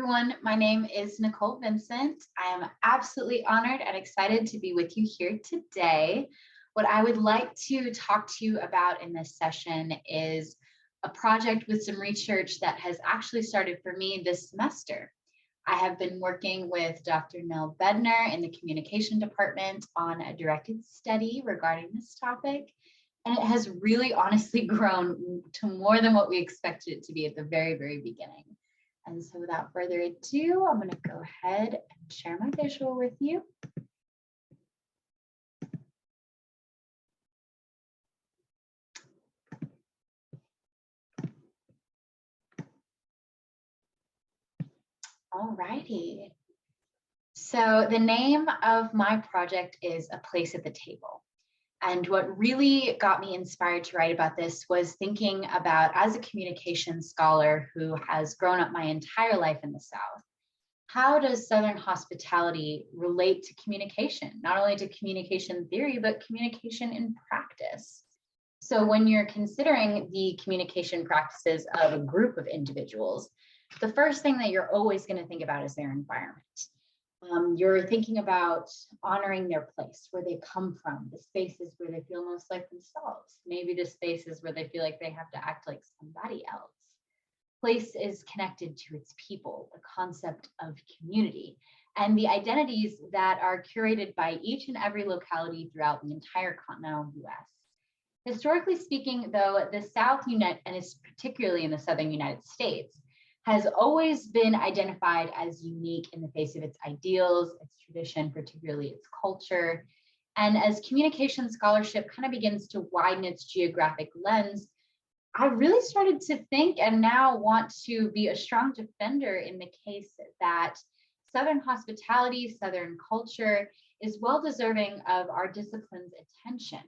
everyone. My name is Nicole Vincent. I am absolutely honored and excited to be with you here today. What I would like to talk to you about in this session is a project with some research that has actually started for me this semester. I have been working with Dr. Nell Bedner in the communication department on a directed study regarding this topic. And it has really honestly grown to more than what we expected it to be at the very, very beginning. And so without further ado, I'm going to go ahead and share my visual with you. All righty. So the name of my project is A Place at the Table. And what really got me inspired to write about this was thinking about, as a communication scholar who has grown up my entire life in the South, how does Southern hospitality relate to communication? Not only to communication theory, but communication in practice. So when you're considering the communication practices of a group of individuals, the first thing that you're always going to think about is their environment. You're thinking about honoring their place, where they come from, the spaces where they feel most like themselves, maybe the spaces where they feel like they have to act like somebody else. Place is connected to its people, the concept of community, and the identities that are curated by each and every locality throughout the entire continental US. Historically speaking, though, the South, and it's particularly in the Southern United States, has always been identified as unique in the face of its ideals, its tradition, particularly its culture. And as communication scholarship kind of begins to widen its geographic lens, I really started to think and now want to be a strong defender in the case that Southern hospitality, Southern culture is well deserving of our discipline's attention.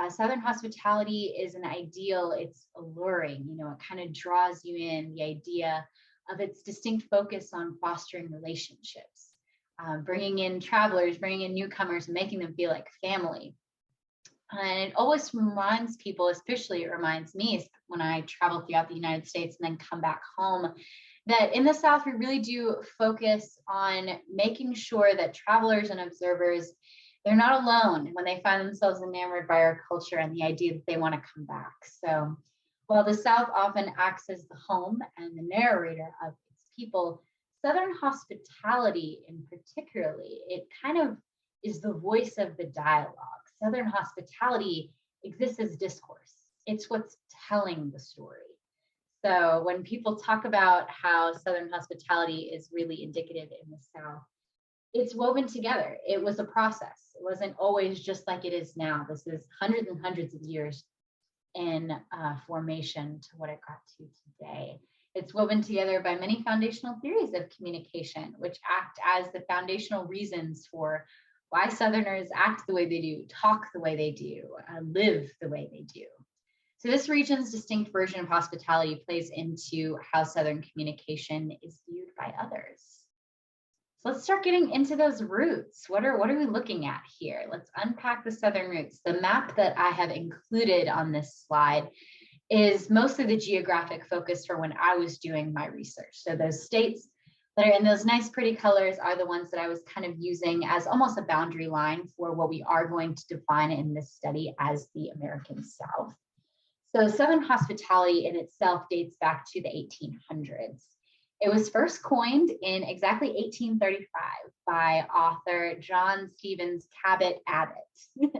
Southern hospitality is an ideal, it's alluring, it kind of draws you in, the idea of its distinct focus on fostering relationships, bringing in travelers, bringing in newcomers, and making them feel like family. And it always reminds people, especially it reminds me when I travel throughout the United States and then come back home, that in the South, we really do focus on making sure that travelers and observers, they're not alone when they find themselves enamored by our culture and the idea that they want to come back. So while the South often acts as the home and the narrator of its people, Southern hospitality in particularly, it kind of is the voice of the dialogue. Southern hospitality exists as discourse. It's what's telling the story. So when people talk about how Southern hospitality is really indicative in the South, it's woven together. It was a process. It wasn't always just like it is now. This is hundreds and hundreds of years in formation to what it got to today. It's woven together by many foundational theories of communication, which act as the foundational reasons for why Southerners act the way they do, talk the way they do, live the way they do. So this region's distinct version of hospitality plays into how Southern communication is viewed by others. So let's start getting into those roots. What are we looking at here? Let's unpack the Southern roots. The map that I have included on this slide is mostly the geographic focus for when I was doing my research. So those states that are in those nice pretty colors are the ones that I was kind of using as almost a boundary line for what we are going to define in this study as the American South. So Southern hospitality in itself dates back to the 1800s. It was first coined in exactly 1835 by author John Stevens Cabot Abbott.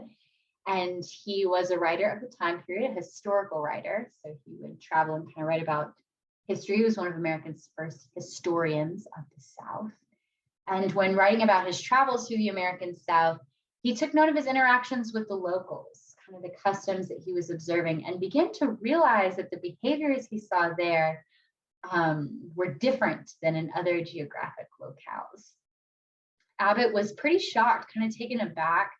And he was a writer of the time period, a historical writer. So he would travel and kind of write about history. He was one of America's first historians of the South. And when writing about his travels through the American South, he took note of his interactions with the locals, kind of the customs that he was observing, and began to realize that the behaviors he saw there were different than in other geographic locales. Abbott was pretty shocked, kind of taken aback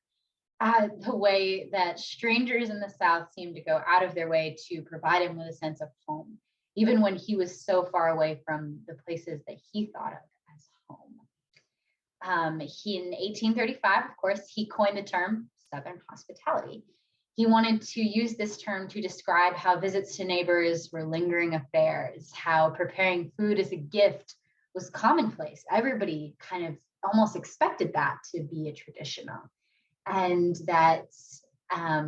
at the way that strangers in the South seemed to go out of their way to provide him with a sense of home, even when he was so far away from the places that he thought of as home. In 1835, of course, he coined the term Southern hospitality. He wanted to use this term to describe how visits to neighbors were lingering affairs, how preparing food as a gift was commonplace. Everybody kind of almost expected that to be a traditional. And that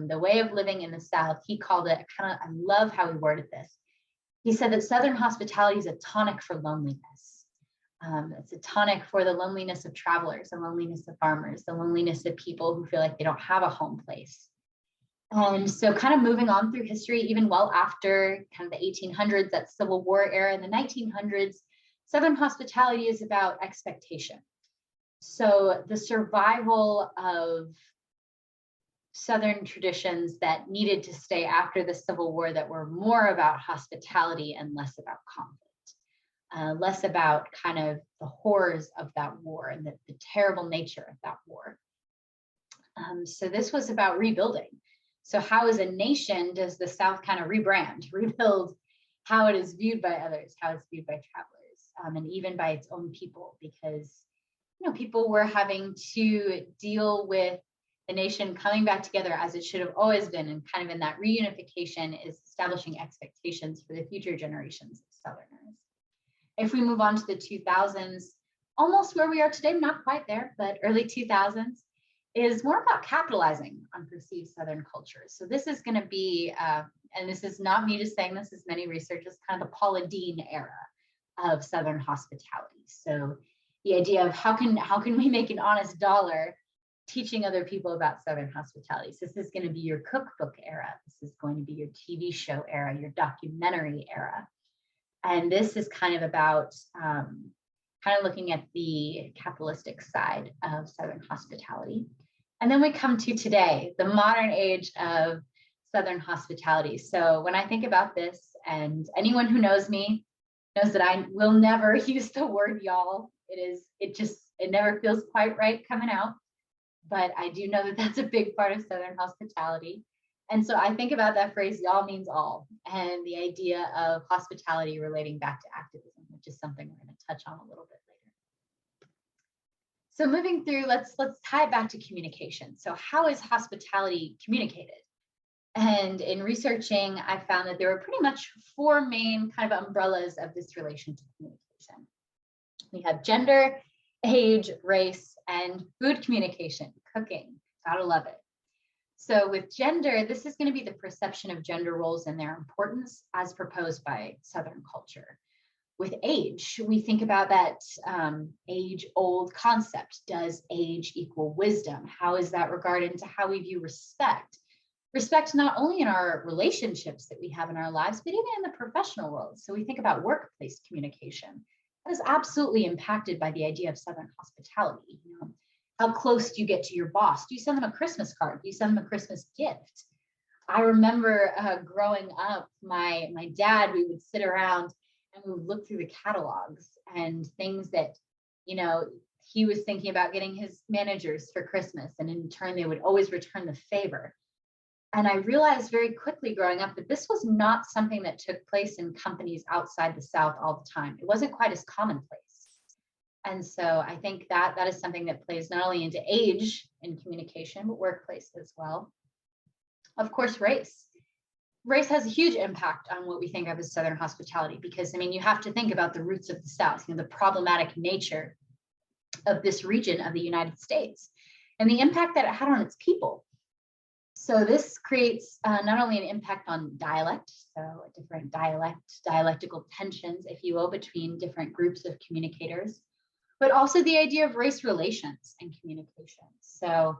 the way of living in the South, he called it I love how he worded this. He said that Southern hospitality is a tonic for loneliness. It's a tonic for the loneliness of travelers, the loneliness of farmers, the loneliness of people who feel like they don't have a home place. And so kind of moving on through history, even well after kind of the 1800s, that Civil War era, in the 1900s, Southern hospitality is about expectation. So the survival of Southern traditions that needed to stay after the Civil War, that were more about hospitality and less about conflict, less about kind of the horrors of that war and the terrible nature of that war. So this was about rebuilding. So how as a nation does the South kind of rebrand, rebuild how it is viewed by others, how it's viewed by travelers, and even by its own people, because people were having to deal with the nation coming back together as it should have always been, and kind of in that reunification is establishing expectations for the future generations of Southerners. If we move on to the 2000s, almost where we are today, not quite there, but early 2000s, is more about capitalizing on perceived Southern cultures. So this is going to be, and this is not me just saying this, is many researchers, kind of the Paula Deen era of Southern hospitality. So the idea of how can we make an honest dollar teaching other people about Southern hospitality. So this is going to be your cookbook era. This is going to be your TV show era, your documentary era. And this is kind of about kind of looking at the capitalistic side of Southern hospitality. And then we come to today, the modern age of Southern hospitality. So when I think about this, and anyone who knows me knows that I will never use the word y'all. It never feels quite right coming out. But I do know that that's a big part of Southern hospitality. And so I think about that phrase, y'all means all, and the idea of hospitality relating back to activism, which is something we're going to touch on a little bit later. So moving through, let's tie it back to communication. So how is hospitality communicated? And in researching, I found that there were pretty much four main kind of umbrellas of this relation to communication. We have gender, age, race, and food communication, cooking. Gotta love it. So with gender, this is going to be the perception of gender roles and their importance as proposed by Southern culture. With age, we think about that age-old concept. Does age equal wisdom? How is that regarded into how we view respect? Respect not only in our relationships that we have in our lives, but even in the professional world. So we think about workplace communication. That is absolutely impacted by the idea of Southern hospitality. How close do you get to your boss? Do you send them a Christmas card? Do you send them a Christmas gift? I remember growing up, my dad, we would sit around and we would look through the catalogs and things that, he was thinking about getting his managers for Christmas. And in turn, they would always return the favor. And I realized very quickly growing up that this was not something that took place in companies outside the South all the time. It wasn't quite as commonplace. And so I think that is something that plays not only into age in communication, but workplace as well. Of course, race. Race has a huge impact on what we think of as Southern hospitality, because, you have to think about the roots of the South, the problematic nature of this region of the United States and the impact that it had on its people. So this creates not only an impact on dialect, so a different dialectical tensions, if you will, between different groups of communicators, but also the idea of race relations and communication. So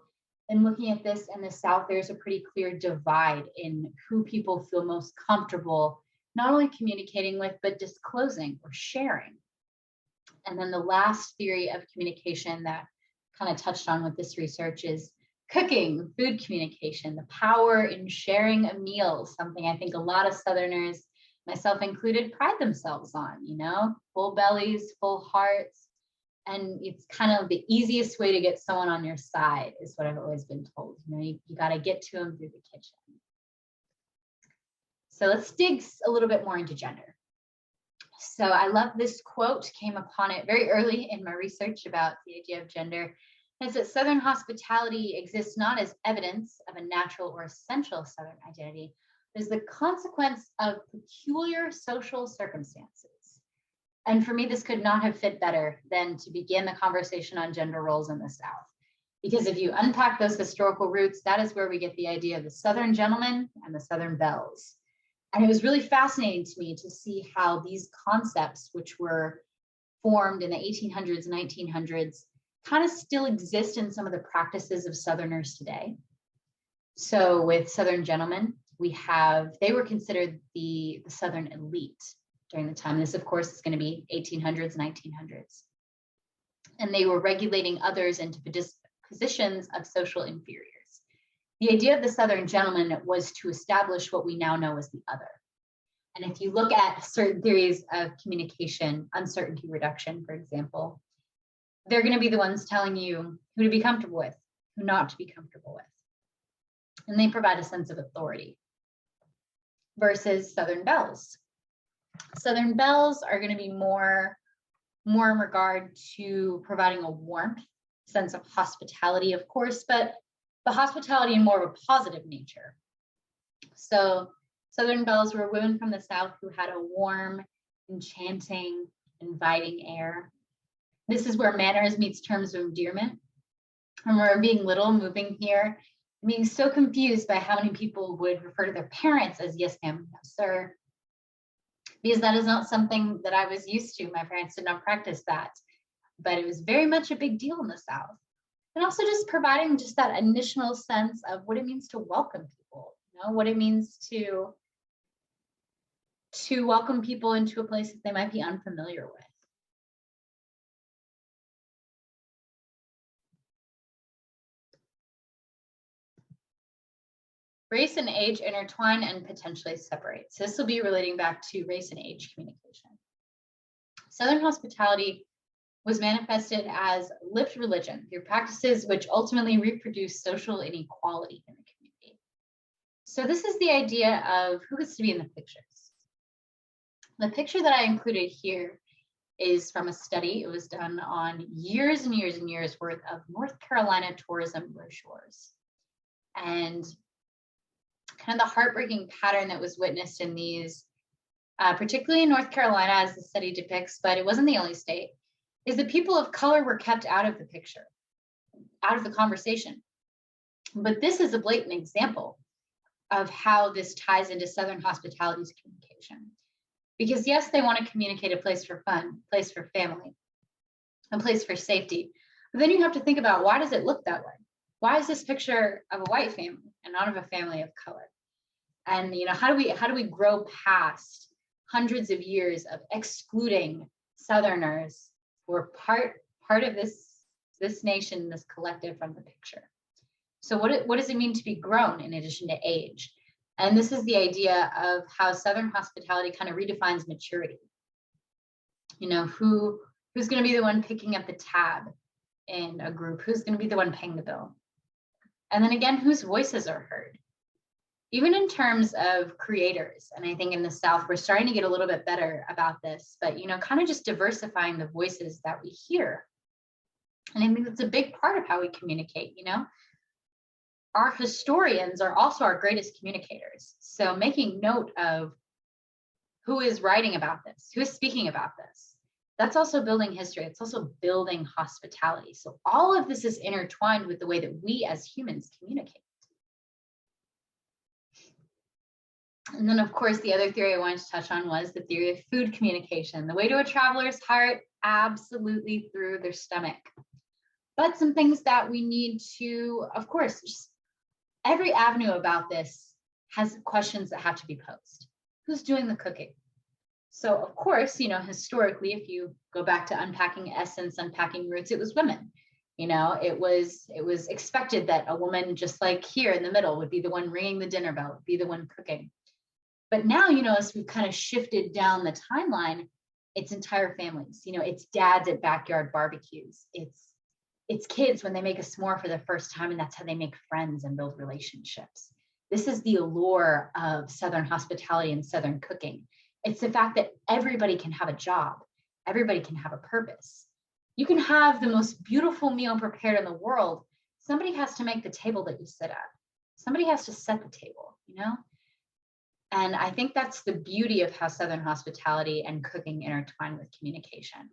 in looking at this in the South, there's a pretty clear divide in who people feel most comfortable not only communicating with, but disclosing or sharing. And then the last theory of communication that kind of touched on with this research is cooking, food communication, the power in sharing a meal, something I think a lot of Southerners, myself included, pride themselves on, full bellies, full hearts. And it's kind of the easiest way to get someone on your side is what I've always been told. You got to get to them through the kitchen. So let's dig a little bit more into gender. So I love this quote, came upon it very early in my research about the idea of gender. It's that Southern hospitality exists not as evidence of a natural or essential Southern identity, but as the consequence of peculiar social circumstances. And for me, this could not have fit better than to begin the conversation on gender roles in the South. Because if you unpack those historical roots, that is where we get the idea of the Southern gentleman and the Southern belles. And it was really fascinating to me to see how these concepts, which were formed in the 1800s and 1900s, kind of still exist in some of the practices of Southerners today. So with Southern gentlemen, they were considered the Southern elite during the time. This, of course, is going to be 1800s, 1900s. And they were regulating others into positions of social inferiors. The idea of the Southern gentleman was to establish what we now know as the other. And if you look at certain theories of communication, uncertainty reduction, for example, they're going to be the ones telling you who to be comfortable with, who not to be comfortable with. And they provide a sense of authority versus Southern belles. Southern belles are going to be more in regard to providing a warmth, sense of hospitality, of course, but the hospitality in more of a positive nature. So Southern belles were women from the South who had a warm, enchanting, inviting air. This is where manners meets terms of endearment. I remember being little, moving here, being so confused by how many people would refer to their parents as yes ma'am, no sir, because that is not something that I was used to. My parents did not practice that, but it was very much a big deal in the South. And also just providing just that initial sense of what it means to welcome people, what it means to welcome people into a place that they might be unfamiliar with. Race and age intertwine and potentially separate. So this will be relating back to race and age communication. Southern hospitality was manifested as lived religion through practices which ultimately reproduce social inequality in the community. So this is the idea of who gets to be in the pictures. The picture that I included here is from a study. It was done on years and years and years worth of North Carolina tourism brochures. And kind of the heartbreaking pattern that was witnessed in these, particularly in North Carolina, as the study depicts, but it wasn't the only state, is that people of color were kept out of the picture, out of the conversation. But this is a blatant example of how this ties into Southern hospitality's communication. Because yes, they want to communicate a place for fun, a place for family, a place for safety. But then you have to think about, why does it look that way? Why is this picture of a white family and not of a family of color? And how do we grow past hundreds of years of excluding Southerners who are part of this nation, this collective, from the picture? So what does it mean to be grown in addition to age? And this is the idea of how Southern hospitality kind of redefines maturity. Who's going to be the one picking up the tab in a group? Who's going to be the one paying the bill? And then again, whose voices are heard? Even in terms of creators, and I think in the South, we're starting to get a little bit better about this, but kind of just diversifying the voices that we hear. And I think that's a big part of how we communicate. Our historians are also our greatest communicators. So making note of who is writing about this, who is speaking about this, that's also building history. It's also building hospitality. So all of this is intertwined with the way that we as humans communicate. And then, of course, the other theory I wanted to touch on was the theory of food communication. The way to a traveler's heart, absolutely through their stomach. But some things that we need to, of course, just every avenue about this has questions that have to be posed. Who's doing the cooking? So, of course, historically, if you go back to unpacking essence, unpacking roots, it was women. It was expected that a woman, just like here in the middle, would be the one ringing the dinner bell, would be the one cooking. But now, as we've kind of shifted down the timeline, it's entire families. It's dads at backyard barbecues. It's kids when they make a s'more for the first time, and that's how they make friends and build relationships. This is the allure of Southern hospitality and Southern cooking. It's the fact that everybody can have a job. Everybody can have a purpose. You can have the most beautiful meal prepared in the world. Somebody has to make the table that you sit at. Somebody has to set the table, And I think that's the beauty of how Southern hospitality and cooking intertwine with communication.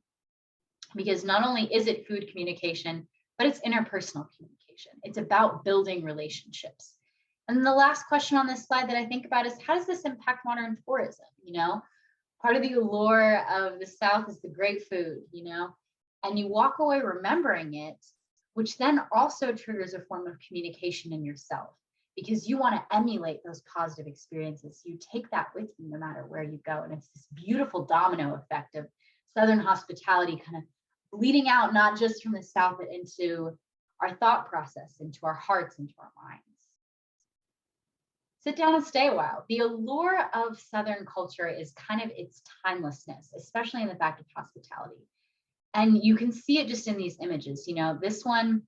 Because not only is it food communication, but it's interpersonal communication. It's about building relationships. And the last question on this slide that I think about is, how does this impact modern tourism? Part of the allure of the South is the great food, and you walk away remembering it, which then also triggers a form of communication in yourself, because you want to emulate those positive experiences. You take that with you no matter where you go. And it's this beautiful domino effect of Southern hospitality kind of bleeding out, not just from the South, but into our thought process, into our hearts, into our minds. Sit down and stay a while. The allure of Southern culture is kind of its timelessness, especially in the fact of hospitality. And you can see it just in these images. This one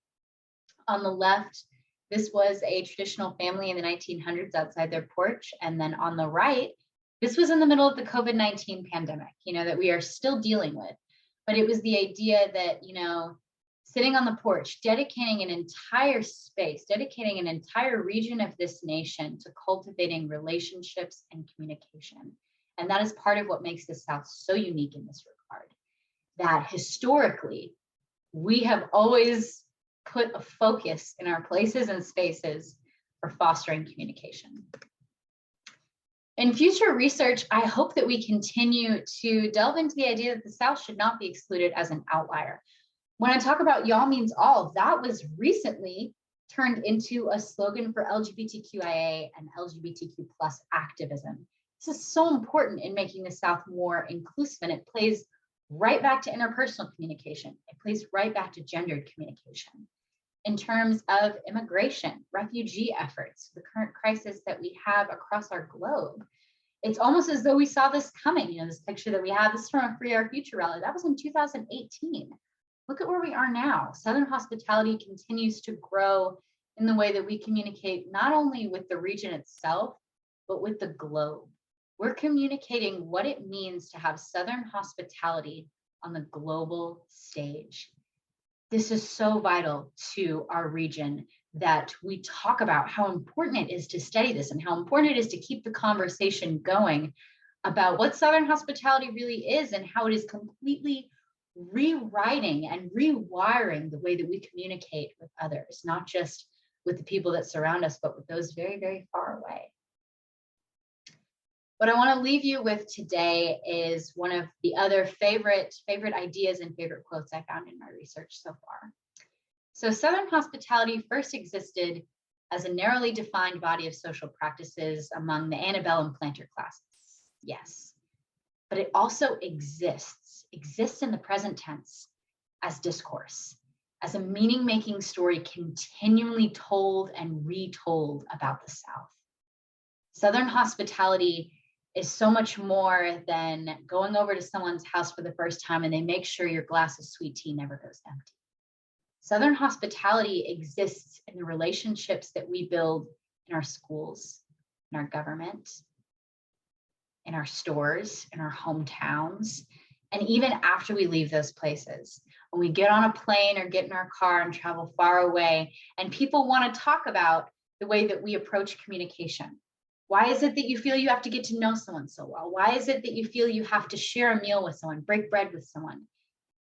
on the left, this was a traditional family in the 1900s outside their porch. And then on the right, this was in the middle of the COVID-19 pandemic, that we are still dealing with. But it was the idea that, sitting on the porch, dedicating an entire space, dedicating an entire region of this nation to cultivating relationships and communication. And that is part of what makes the South so unique in this regard, that historically, we have always put a focus in our places and spaces for fostering communication. In future research, I hope that we continue to delve into the idea that the South should not be excluded as an outlier. When I talk about y'all means all, that was recently turned into a slogan for LGBTQIA and LGBTQ+ activism. This is so important in making the South more inclusive, and it plays right back to interpersonal communication. It plays right back to gendered communication. In terms of immigration, refugee efforts, the current crisis that we have across our globe, it's almost as though we saw this coming. This picture that we have, this is from a Free Our Future rally. That was in 2018. Look at where we are now. Southern hospitality continues to grow in the way that we communicate not only with the region itself, but with the globe. We're communicating what it means to have Southern hospitality on the global stage. This is so vital to our region that we talk about how important it is to study this and how important it is to keep the conversation going about what Southern hospitality really is and how it is completely rewriting and rewiring the way that we communicate with others, not just with the people that surround us, but with those very, very far away. What I want to leave you with today is one of the other favorite ideas and favorite quotes I found in my research so far. So Southern hospitality first existed as a narrowly defined body of social practices among the antebellum planter classes. Yes, but it also exists in the present tense as discourse, as a meaning-making story continually told and retold about the South. Southern hospitality is so much more than going over to someone's house for the first time and they make sure your glass of sweet tea never goes empty. Southern hospitality exists in the relationships that we build in our schools, in our government, in our stores, in our hometowns, and even after we leave those places. When we get on a plane or get in our car and travel far away, and people want to talk about the way that we approach communication. Why is it that you feel you have to get to know someone so well? Why is it that you feel you have to share a meal with someone, break bread with someone?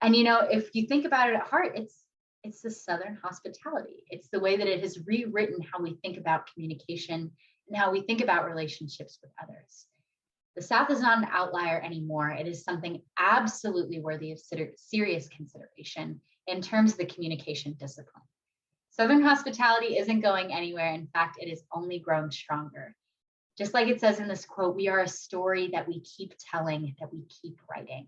And if you think about it at heart, it's the Southern hospitality. It's the way that it has rewritten how we think about communication and how we think about relationships with others. The South is not an outlier anymore. It is something absolutely worthy of serious consideration in terms of the communication discipline. Southern hospitality isn't going anywhere. In fact, it is only growing stronger. Just like it says in this quote, we are a story that we keep telling, that we keep writing.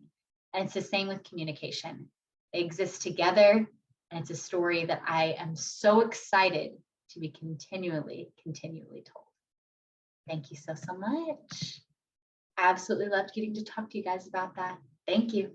And it's the same with communication. They exist together, and it's a story that I am so excited to be continually told. Thank you so much. Absolutely loved getting to talk to you guys about that. Thank you.